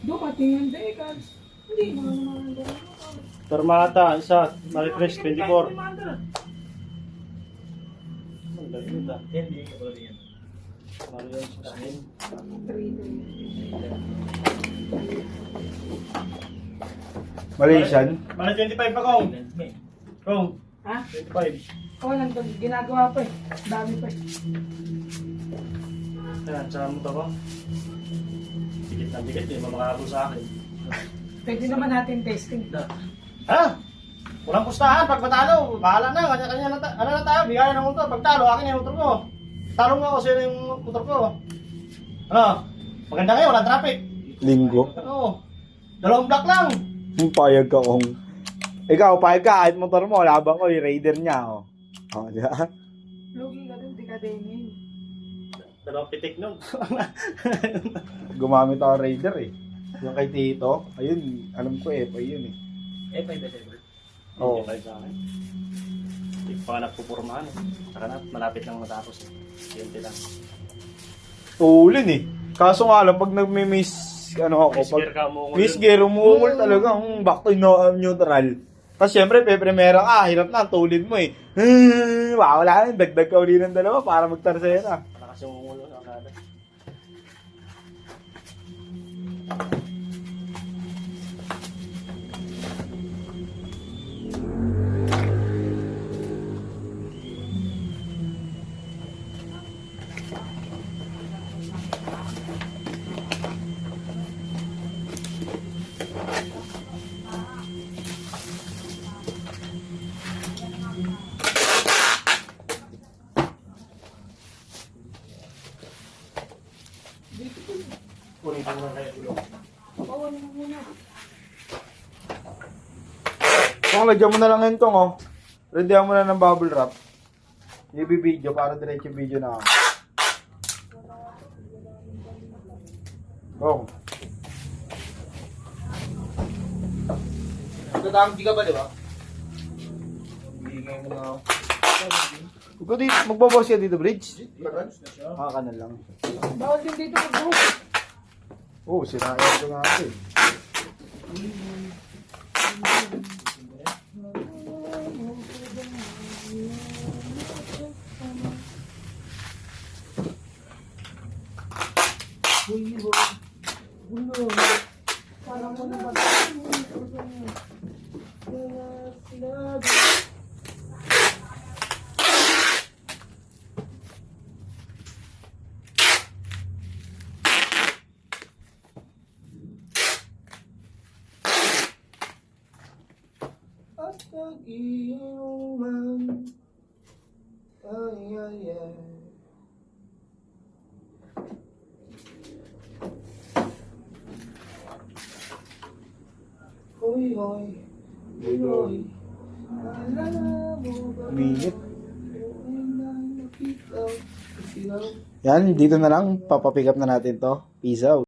Dumating ang decals. Hindi mo naman Termata, isa, Marifresh 24. Ang galing ito. Hindi ko pala yan. Marion Spain. 3. Malaysian. Mali 25 pa kong. Kong, Ha? 25. Oo, nandun. Ginagawa pa eh. Dami pa eh. Ayan, sa motor ko. Dikit na dikit, hindi mo makakabol sa akin. Pwede naman natin testing. Ha? Walang pustahan, pag matalo, bahala na, kanya-kanya na, ano na tayo, bigayan ng motor. Pag talo, akin yung motor ko. Talo nga ako sila yung motor ko. Ano? Maganda kayo, walang traffic. Linggo. Ano? 2 block lang. Payag ka kung... Ikaw, payag ka. Kahit motor mo, labang ko, yung raider niya. Oh, di ba? Lugi ka dun, di ka denim. 2 pitik nun. Gumamit ako raider eh. Yung kay Tito, ayun, alam ko eh, pa yun eh. Eh, 5 December. Oo. 25 sa akin. Hindi pa nga nagpupurmahan eh. Saka na, malapit lang matapos eh. Yun lang. Tulin eh. Kaso nga lang, pag nagmi-miss, ano ako, Miss gear ka, umuungol miss yun. gear, umuungol talaga, back to neutral. Tapos syempre, pe-primera ka, hirap na, tulid mo eh. Wala na, dagdag ka uli ng dalawa para magtarsena. Malakas yung umulo ng kada. Kunin ko muna kayo ulo. Oo, ano muna. Kung lagyan mo na lang yun tong, oh. Rendihan mo na ng bubble wrap. I-video para diretso video na ako. Kung. Nagtatanggol ka ba, di ba? Hindi ngayon na ako. Kung dito, magbabawas ka dito, Bridge? Ka na lang. Bawal din dito mag-group. Oo, sinayan ko nga ako eh. Parang mo naman. At nag-iuman. Ay, ay, ay. Hoy, hoy. Hoy, hoy. Minute. Yan, dito na lang. Papapick up na natin to. Peace out.